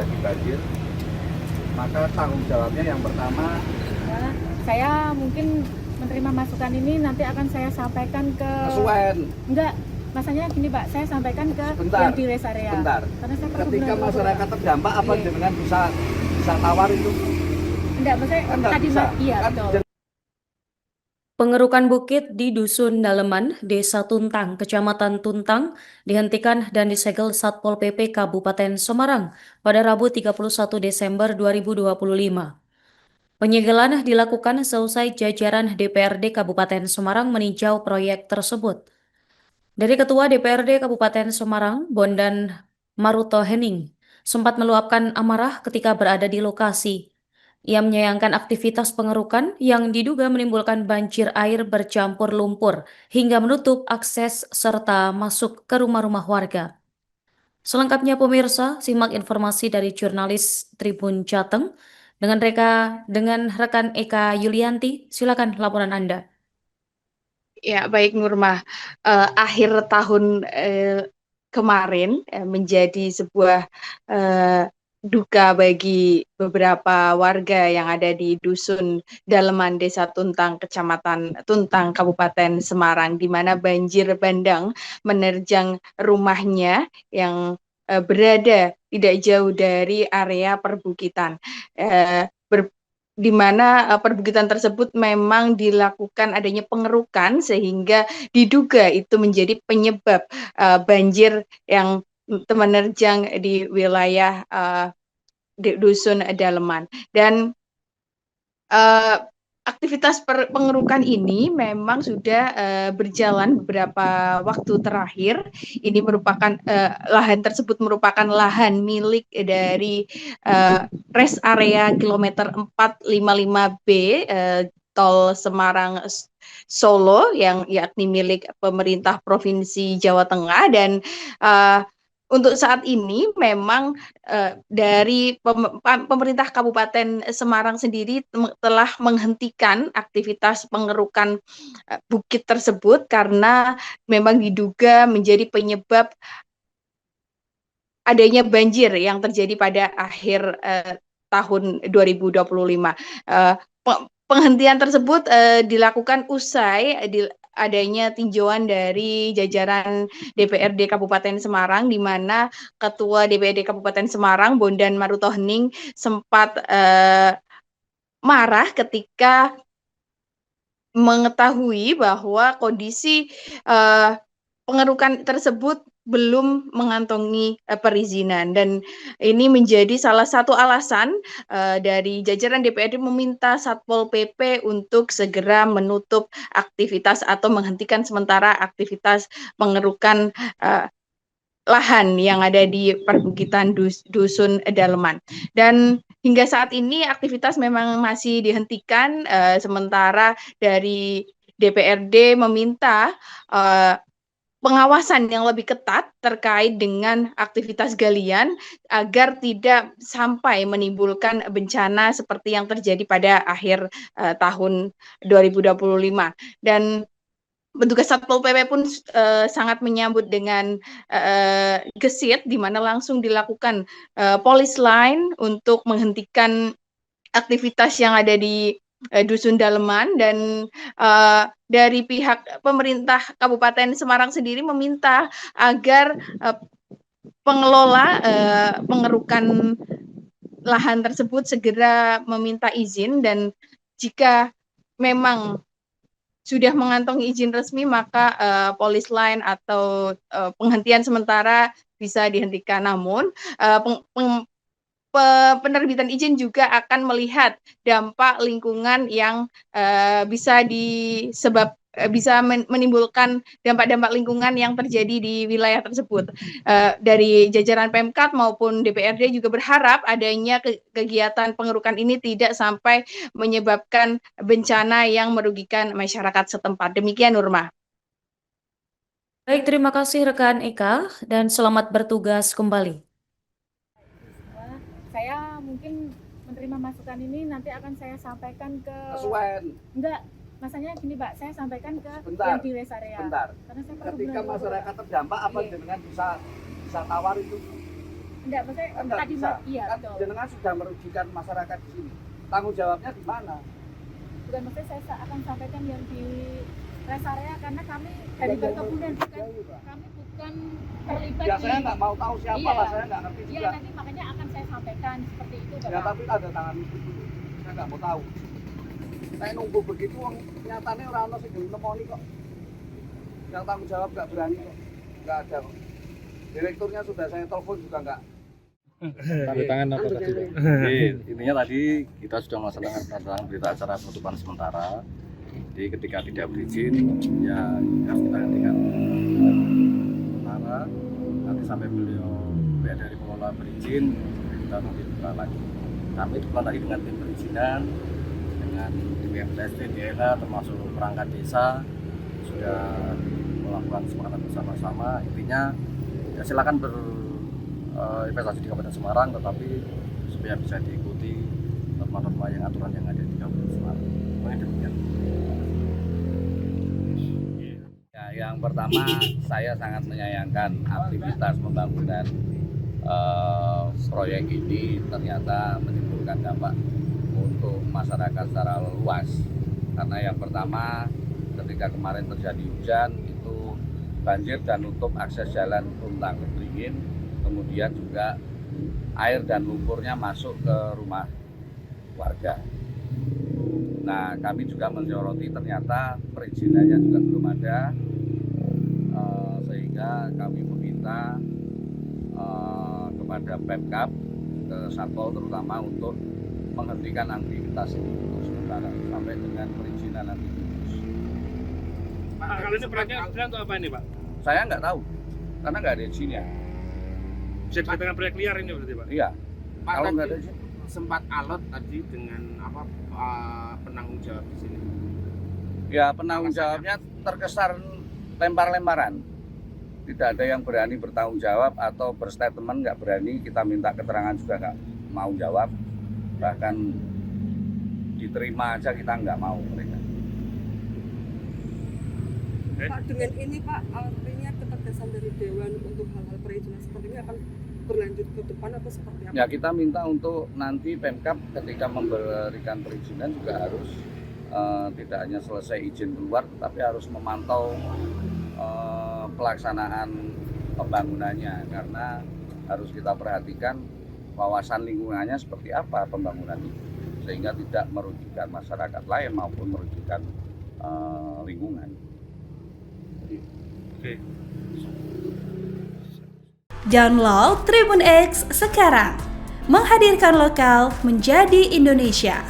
terjadi banjir, maka tanggung jawabnya yang pertama. Saya mungkin menerima masukan ini nanti akan saya sampaikan ke. Enggak, masanya gini Pak, saya sampaikan ke yang di rest area. Karena saya ketika masyarakat terdampak apa dengan bisa tawar itu? Enggak, maksudnya tadi bisa. Iya, betul. Pengerukan bukit di Dusun Daleman, Desa Tuntang, Kecamatan Tuntang, dihentikan dan disegel Satpol PP Kabupaten Semarang pada Rabu 31 Desember 2025. Penyegelan dilakukan seusai jajaran DPRD Kabupaten Semarang meninjau proyek tersebut. Dari Ketua DPRD Kabupaten Semarang, Bondan Maruto Hening, sempat meluapkan amarah ketika berada di lokasi. Ia menyayangkan aktivitas pengerukan yang diduga menimbulkan banjir air bercampur lumpur hingga menutup akses serta masuk ke rumah-rumah warga. Selengkapnya pemirsa, simak informasi dari jurnalis Tribun Jateng dengan rekan Eka Yulianti. Silakan laporan Anda. Ya, baik Nurmah. Akhir tahun kemarin menjadi sebuah duka bagi beberapa warga yang ada di Dusun Daleman, Desa Tuntang, Kecamatan Tuntang, Kabupaten Semarang, di mana banjir bandang menerjang rumahnya yang berada tidak jauh dari area perbukitan. Di mana perbukitan tersebut memang dilakukan adanya pengerukan sehingga diduga itu menjadi penyebab banjir yang menerjang di wilayah di Dusun Daleman. Dan aktivitas pengerukan ini memang sudah berjalan beberapa waktu terakhir. Ini merupakan lahan tersebut merupakan lahan milik dari rest area kilometer 455B tol Semarang Solo yang yakni milik pemerintah Provinsi Jawa Tengah. Dan untuk saat ini memang dari pemerintah Kabupaten Semarang sendiri telah menghentikan aktivitas pengerukan bukit tersebut karena memang diduga menjadi penyebab adanya banjir yang terjadi pada akhir tahun 2025. Penghentian tersebut dilakukan usai adanya tinjauan dari jajaran DPRD Kabupaten Semarang, di mana Ketua DPRD Kabupaten Semarang, Bondan Maruto Hening, sempat marah ketika mengetahui bahwa kondisi pengerukan tersebut belum mengantongi perizinan. Dan ini menjadi salah satu alasan dari jajaran DPRD meminta Satpol PP untuk segera menutup aktivitas atau menghentikan sementara aktivitas pengerukan lahan yang ada di perbukitan Dusun Daleman. Dan hingga saat ini aktivitas memang masih dihentikan, sementara dari DPRD meminta pengawasan yang lebih ketat terkait dengan aktivitas galian agar tidak sampai menimbulkan bencana seperti yang terjadi pada akhir tahun 2025. Dan petugas Satpol PP pun sangat menyambut dengan gesit, di mana langsung dilakukan polis line untuk menghentikan aktivitas yang ada di Dusun Daleman. Dan dari pihak pemerintah Kabupaten Semarang sendiri meminta agar pengelola pengerukan lahan tersebut segera meminta izin, dan jika memang sudah mengantongi izin resmi maka polis line atau penghentian sementara bisa dihentikan. Namun penerbitan izin juga akan melihat dampak lingkungan yang bisa menimbulkan dampak-dampak lingkungan yang terjadi di wilayah tersebut. Dari jajaran Pemkab maupun DPRD juga berharap adanya kegiatan pengerukan ini tidak sampai menyebabkan bencana yang merugikan masyarakat setempat. Demikian, Nurma. Baik, terima kasih rekan Eka dan selamat bertugas kembali. Saya mungkin menerima masukan ini nanti akan saya sampaikan ke. Enggak, masanya gini Pak, saya sampaikan ke yang di rest area. Karena saya ketika masyarakat terdampak apa dengan bisa tawar itu? Enggak, maksudnya Kan nggak tadi bisa. iya Kan betul. jenengan sudah merugikan masyarakat di sini. Tanggung jawabnya di mana? Bukan, maksudnya saya akan sampaikan yang di rest area karena kami dari perkebunan bukan, kami bukan terlibat Ya di. saya nggak mau tahu siapa Iya. lah, saya nggak ngerti Iya, juga. nanti makanya akan saya sampaikan seperti itu, Ya Bapak. tapi ada tangan itu dulu. Saya nggak mau tahu. Saya nunggu begitu, nyatanya orang sing nemoni kok. Yang tanggung jawab nggak berani kok. Nggak ada kok. Direkturnya sudah saya telepon juga nggak. Tanda tangan apa tadi, Pak? Jadi intinya tadi kita sudah melaksanakan tentang berita acara penutupan sementara. Jadi ketika tidak berizin, ya harus kita hentikan sementara. Nanti sampai beliau pihak dari pengelola berizin, kita nanti buka lagi. Kami bukan lagi dengan tim perizinan, dengan tim MTSD, DLH, termasuk perangkat desa sudah melakukan kesepakatan bersama-sama. Intinya ya silakan investasi di Kabupaten Semarang, tetapi supaya bisa diikuti norma-norma yang aturan yang ada di Kabupaten Semarang. Mungkin demikian. Ya, yang pertama saya sangat menyayangkan aktivitas pembangunan proyek ini ternyata menimbulkan dampak untuk masyarakat secara luas. Karena yang pertama ketika kemarin terjadi hujan itu banjir dan nutup akses jalan Tuntang ke Beringin. Kemudian juga air dan lumpurnya masuk ke rumah warga. Nah, kami juga menyoroti ternyata perizinannya juga belum ada, sehingga kami meminta kepada Pemkab, ke Satpol terutama untuk menghentikan aktivitas ini untuk sementara sampai dengan perizinan nanti. Pak, kalau ini proyeknya sebenarnya untuk apa ini, Pak? Saya nggak tahu, karena nggak ada izinnya. Bisa dikatakan proyek liar ini berarti, Pak? Iya. Pak, Kalau tadi nggak ada izin. sempat alot tadi dengan apa penanggung jawab di sini. Ya, penanggung jawabnya terkesan lempar-lemparan. Tidak ada yang berani bertanggung jawab atau berstatement, nggak berani. Kita minta keterangan juga nggak mau jawab. Bahkan diterima aja kita nggak mau mereka. Pak, dengan ini Pak, artinya ketegasan dari Dewan untuk hal-hal perizinan seperti ini akan berlanjut ke depan atau seperti apa? Ya, kita minta untuk nanti Pemkab ketika memberikan perizinan juga harus tidak hanya selesai izin keluar, tetapi harus memantau pelaksanaan pembangunannya, karena harus kita perhatikan wawasan lingkungannya seperti apa pembangunan ini, sehingga tidak merugikan masyarakat lain maupun merugikan lingkungan. Oke. Download Tribun X sekarang, menghadirkan lokal menjadi Indonesia.